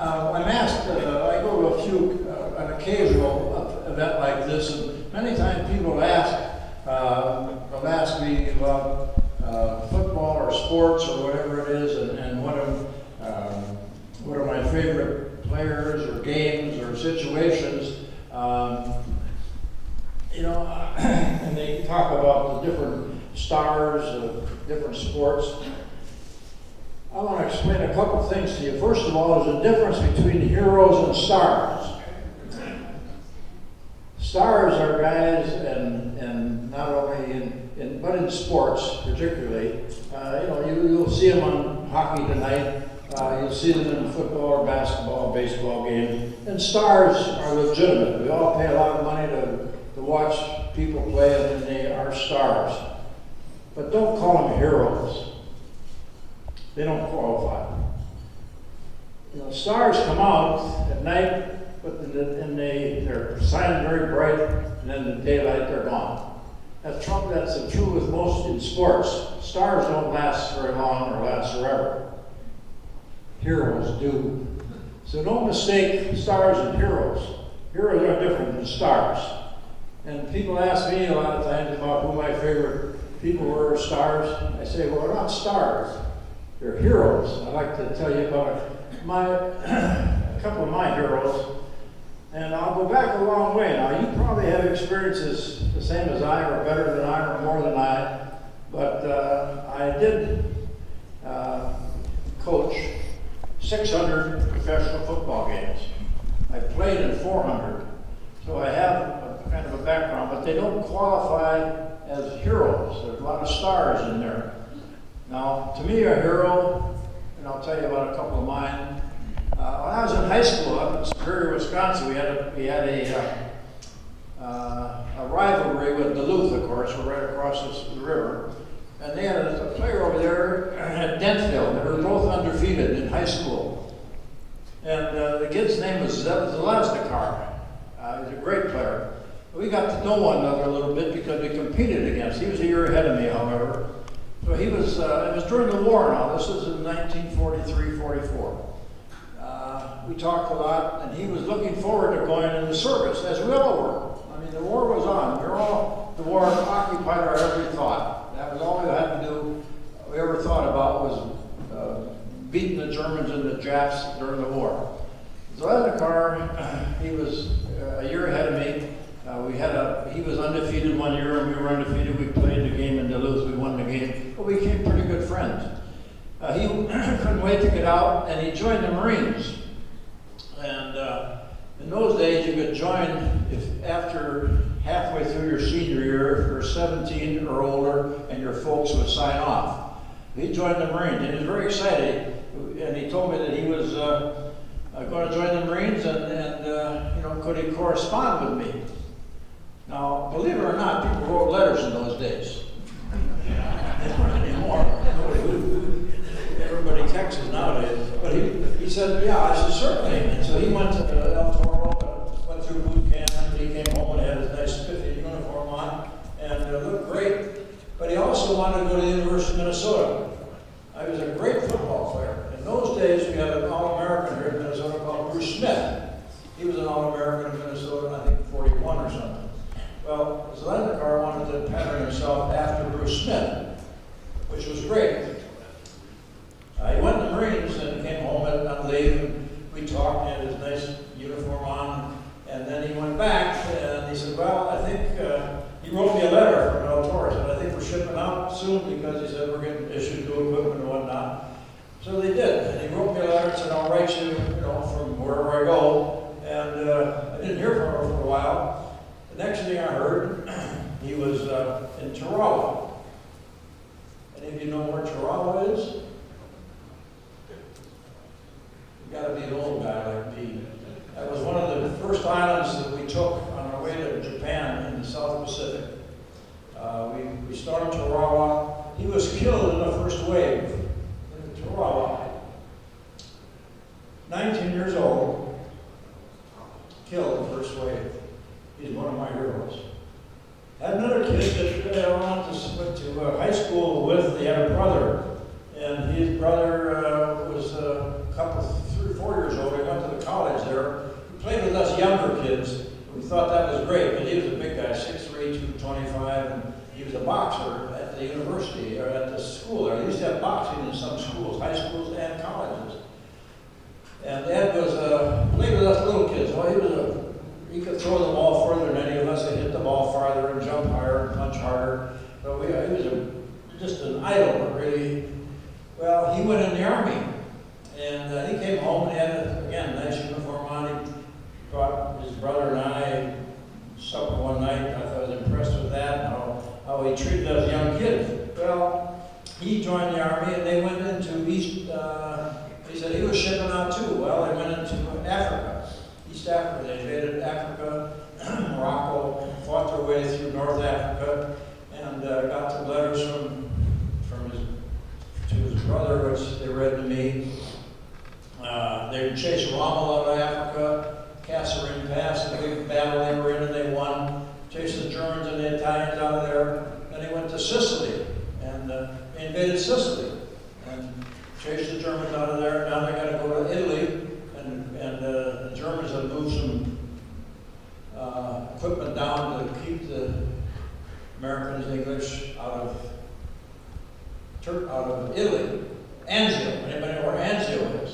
I'm asked, I go to a few, an occasional event like this, and many times people ask, they'll ask me about football or sports or whatever it is, and what are my favorite players or games or situations. And they talk about the different stars of different sports. I want to explain a couple things to you. First of all, there's a difference between heroes and stars. Stars are guys, and not only but in sports particularly. You'll see them on hockey tonight. You'll see them in football or basketball, baseball games. And stars are legitimate. We all pay a lot of money to watch people play, and they are stars. But don't call them heroes. They don't qualify. Stars come out at night, but they're shining very bright, and then in the daylight they're gone. That's true with most in sports. Stars don't last very long or last forever. Heroes do. So don't mistake stars and heroes. Heroes are different than stars. And people ask me a lot of times about who my favorite people were, stars. I say, well, they're not stars. They're heroes. I'd like to tell you about a couple of my heroes. And I'll go back a long way now. You probably have experiences the same as I, or better than I, or more than I. But I did coach 600 professional football games. I played in 400. So I have a kind of a background, but they don't qualify as heroes. There's a lot of stars in there. Now, to me, a hero, and I'll tell you about a couple of mine. When I was in high school up in Superior, Wisconsin, we had a rivalry with Duluth, of course. We're right across the river. And they had a player over there at Dentville. They were both undefeated in high school. And the kid's name was Zelaznikar. He was a great player. We got to know one another a little bit because we competed against. He was a year ahead of me, however. So he was, it was during the war now. This was in 1943-44. We talked a lot, and he was looking forward to going into service, as we all were. I mean, the war was on. The war occupied our every thought. That was all we had to do, we ever thought about was beating the Germans and the Japs during the war. Zelaznikar, he was a year ahead of me. He was undefeated one year, and we were undefeated. We played the game in Duluth. We won the game, but we became pretty good friends. He couldn't wait to get out, and he joined the Marines. And in those days, you could join if after halfway through your senior year, if you're 17 or older, and your folks would sign off. He joined the Marines, and he was very excited. And he told me that he was going to join the Marines, and could he correspond with me? Now, believe it or not, people wrote letters in those days. They weren't anymore. Everybody texts nowadays. But he said, yeah, I said, certainly. And so he went to El Toro, went through boot camp, and he came home and had his nice spiffy uniform on, and looked great. But he also wanted to go to the University of Minnesota. I was a great football player. In those days, we had an All-American here in Minnesota called Bruce Smith. He was an All-American in Minnesota, I think 41 or something. Well, Zelaznikar wanted to pattern himself after Bruce Smith, which was great. He went to the Marines and came home on leave, and we talked, and he had his nice uniform on, and then he went back, and he said, well, I think, he wrote me a letter from El Toro, and I think we're shipping out soon, because he said we're getting issued new equipment and whatnot. So they did, and he wrote me a letter and said, I'll write you, from wherever I go, and I didn't hear from him for a while. The next thing I heard, he was in Tarawa. Any of you know where Tarawa is? You've got to be an old guy like me. That was one of the first islands that we took on our way to Japan in the South Pacific. We started Tarawa. He was killed in the first wave in Tarawa. 19 years old, killed in the first wave. He's one of my heroes. I had another kid that I went to high school with. He had a brother, and his brother was a couple, 3 or 4 years old. He went thought that was great, but he was a big guy, 6'3", 225, and he was a boxer at the university, or at the school there. They used to have boxing in some schools, high schools and colleges. And Ed was, played with us little kids. Well, he could throw the ball further than any of us. He hit the ball farther and jump higher and punch harder. So he was just an idol, but really, well, he went in the Army. And he came home and had, again, a nice uniform on. He brought his brother and I supper one night. I thought I was impressed with that, and how he treated us young kids. Well, he joined the Army and they went into East, he said he was shipping out too. Well, they went into Africa, East Africa. They invaded Africa, Morocco, fought their way through North Africa, and got the letters to his brother, which they read to me. They chased Rommel out of Africa, Kasserine Pass, the big battle they were in, and they won. Chased the Germans and the Italians out of there. Then he went to Sicily, and they invaded Sicily, and chased the Germans out of there. Now they got to go to Italy, and the Germans have moved some equipment down to keep the Americans, English out of Italy. Anzio. Anybody know where Anzio is?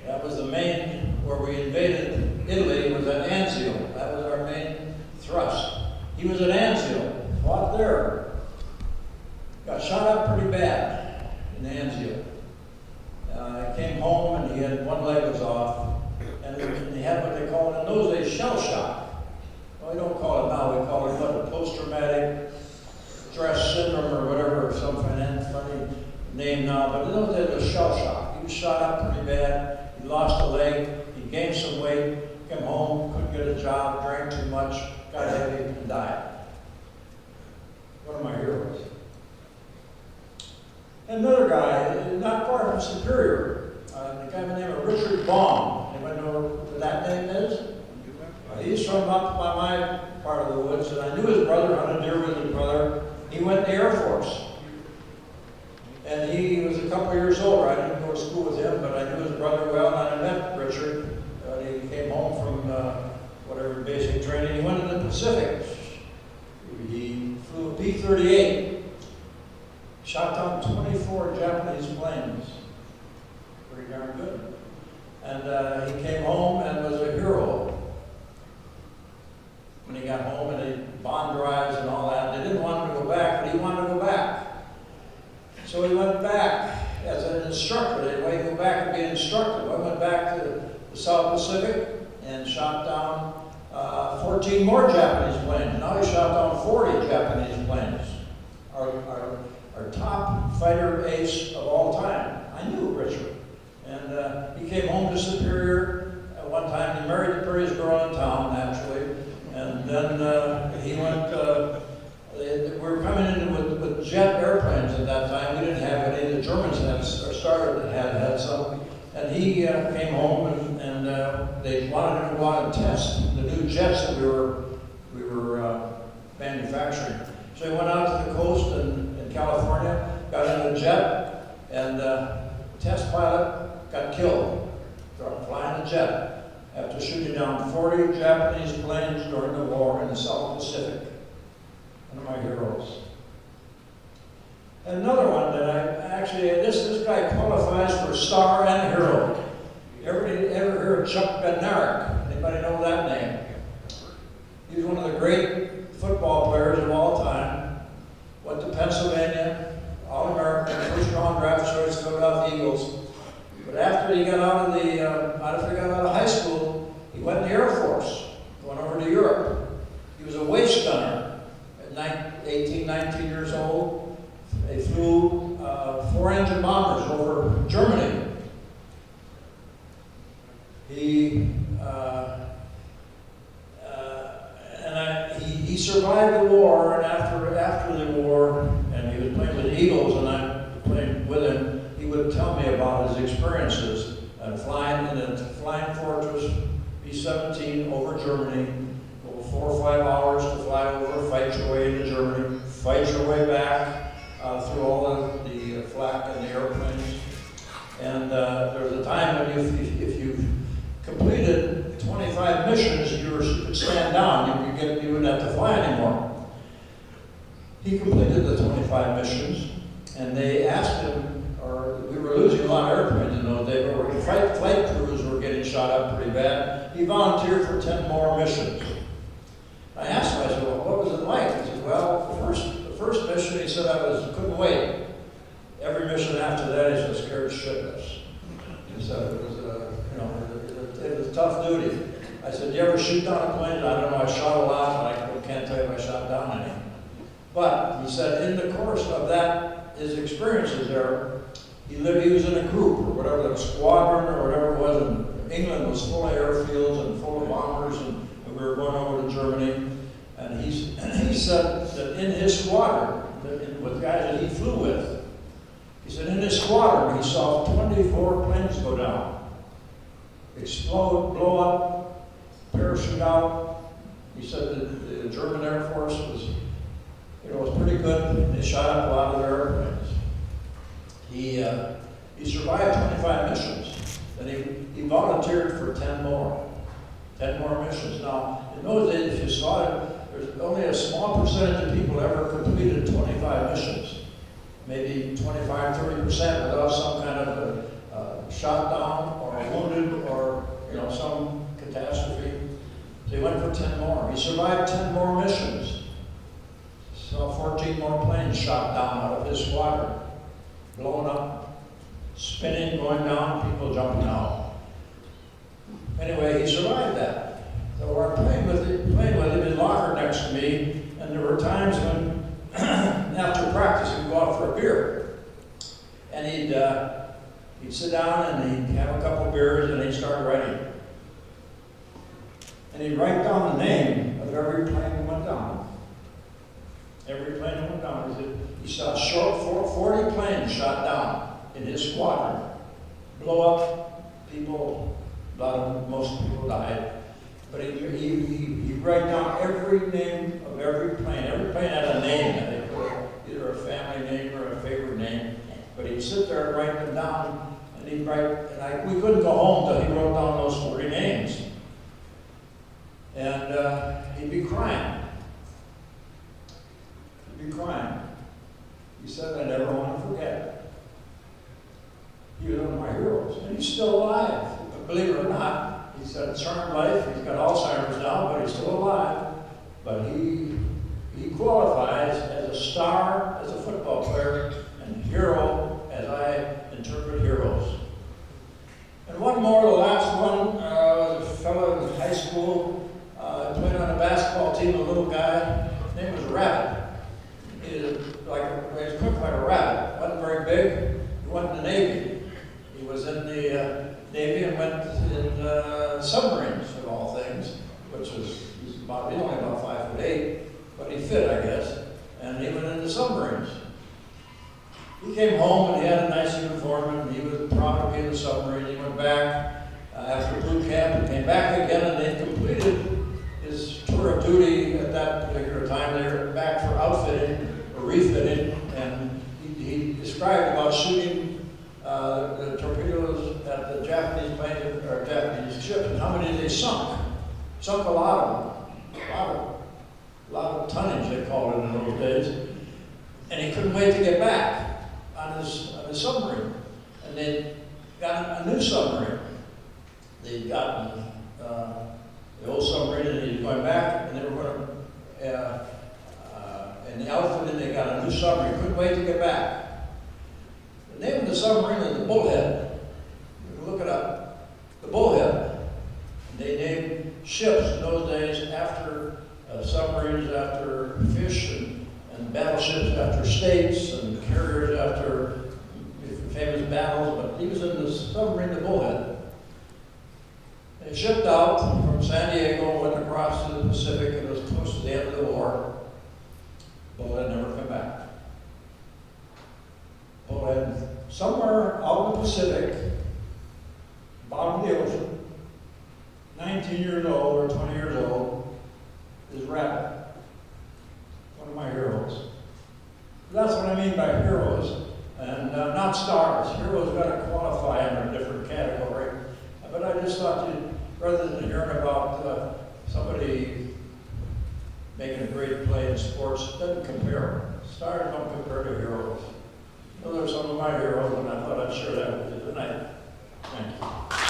That was the main, where we invaded Italy, was at Anzio. That was our main thrust. He was at Anzio, fought there. Got shot up pretty bad in Anzio. He came home and he had one leg was off, and he had what they called in those days shell shock. Well, we don't call it now, we call it what, a post-traumatic stress syndrome or whatever, some funny name now, but in those days it was shell shock. He was shot up pretty bad. He lost a leg, he gained some weight, came home, couldn't get a job, drank too much, got heavy, and died. One of my heroes. Another guy, not far from Superior, a guy by the name of Richard Baum. Anybody know what that name is? He's from up by my part of the woods, and I knew his brother, hunted deer with his brother. He went in the Air Force. And he was a couple years older. I didn't go to school with him, but I knew his brother well, and I met Richard. He came home from whatever basic training. He went into the Pacific. He flew a P-38, shot down 24 Japanese planes. Pretty darn good. And he came home and was a hero. When he got home and they bomb drives and all that, they didn't want him to go back, but he wanted to go back. So he went back as an instructor. They wanted to go back and be an instructor. I went back to the South Pacific and shot down 14 more Japanese planes. Now he shot down 40 Japanese planes. Our top fighter ace of all time. I knew Richard. And he came home to Superior at one time. He married the prettiest girl in town, naturally. And then he went, we were coming in with jet airplanes at that time. We didn't have any. The Germans had some. And he came home and they wanted him to go out and test the new jets that we were manufacturing. So he went out to the coast in California, got in a jet, and test pilot got killed flying a jet after shooting down 40 Japanese planes during the war in the South Pacific. One of my heroes. Another one that this guy qualifies for star and hero. Ever hear of Chuck Bednarik? Anybody know that name? He was one of the great football players of all time. Went to Pennsylvania, All-American, first round draft choice, Philadelphia Eagles. But after he got out of high school, he went in the Air Force, went over to Europe. He was a waist gunner at 18, 19 years old. They flew 4-engine bombers over Germany. He survived the war, and after the war, and he was playing with the Eagles, and I was playing with him, he would tell me about his experiences at flying in a flying fortress, B-17 over Germany, over 4 or 5 hours to fly over, fight your way into Germany, fight your way back through all the flak and the airplanes. And there was a time when if you completed 25 missions, you could flight crews were getting shot up pretty bad. He volunteered for 10 more missions. I asked him, I said, well, what was it like? He said, well, the first mission, he said, couldn't wait. Every mission after that, he said, scared shitless. He said it was, it was tough duty. I said, do you ever shoot down a plane? I don't know, I shot a lot, but I can't tell you if I shot down any. But he said in the course of that, his experiences there, he was in a group or whatever, the squadron or whatever it was, and England was full of airfields and full of bombers, and we were going over to Germany. And he said that in his squadron, with guys that he flew with, he said in his squadron he saw 24 planes go down, explode, blow up, parachute out. He said that the German Air Force was pretty good. They shot up a lot of their airplanes. He survived 25 missions, and he volunteered for 10 more. 10 more missions. Now, in those days, if you saw it, there's only a small percentage of people ever completed 25 missions. Maybe 25, 30% without some kind of a shot down or wounded or some catastrophe. So he went for 10 more. He survived 10 more missions. Saw 14 more planes shot down out of his squadron, blown up, spinning, going down, people jumping out. Anyway, he survived that. So we're playing with him in locker next to me, and there were times when, after practice, we'd go out for a beer, and he'd sit down and he'd have a couple of beers, and he'd start writing. And he'd write down the name of every plane that went down. Every plane that went down. He saw 40 planes shot down in his squadron. Blow up, people, most people died. But he'd write down every name of every plane. Every plane had a name, and they put either a family name or a favorite name. But he'd sit there and write them down, and he'd write, and we couldn't go home until he wrote down those 40 names. And he'd be crying. He'd be crying. He said, I never want to forget. He was one of my heroes, and he's still alive. But believe it or not, he's got a charmed life. He's got Alzheimer's now, but he's still alive. But he qualifies as a star, as a football player, and hero, as I interpret heroes. And one more, the last one, was a fellow in high school. Played on a basketball team, a little guy. His name was Rabbit. He was quick like a rabbit. Wasn't very big. He went in the Navy. He was in the Navy and went in submarines, of all things, which was, he's only about 5'8", but he fit, I guess. And he went into submarines. He came home and he had a nice uniform, and he was proud to be in the submarine. He went back after boot camp and came back again, and they completed his tour of duty at that particular time. They were back for outfitting or refitting, and he described about shooting the torpedoes at the Japanese planes or Japanese ships, and how many they sunk. Sunk a lot of them, a lot of tonnage they called it in those days. And he couldn't wait to get back on his submarine. And they got a new submarine. They'd gotten the old submarine, and he was going back, and they were going to, in the outfit, and they got a new submarine. Couldn't wait to get back. The name of the submarine is the Bullhead. You can look it up. The Bullhead. They named ships in those days after submarines, after fish, and battleships after states, and carriers after famous battles. But he was in the submarine, the Bullhead. They shipped out from San Diego, went across to the Pacific, and it was close to the end of the war. Bullhead never come back. Bullhead, somewhere out in the Pacific, bottom of the ocean, 19 years old or 20 years old, is Rabbit, one of my heroes. That's what I mean by heroes, and not stars. Heroes got to qualify under a different category. But I just thought, rather than hearing about somebody making a great play in sports, it doesn't compare. Stars don't compare to heroes. Those are some of my heroes, and I thought I'd share that with you tonight. Thank you.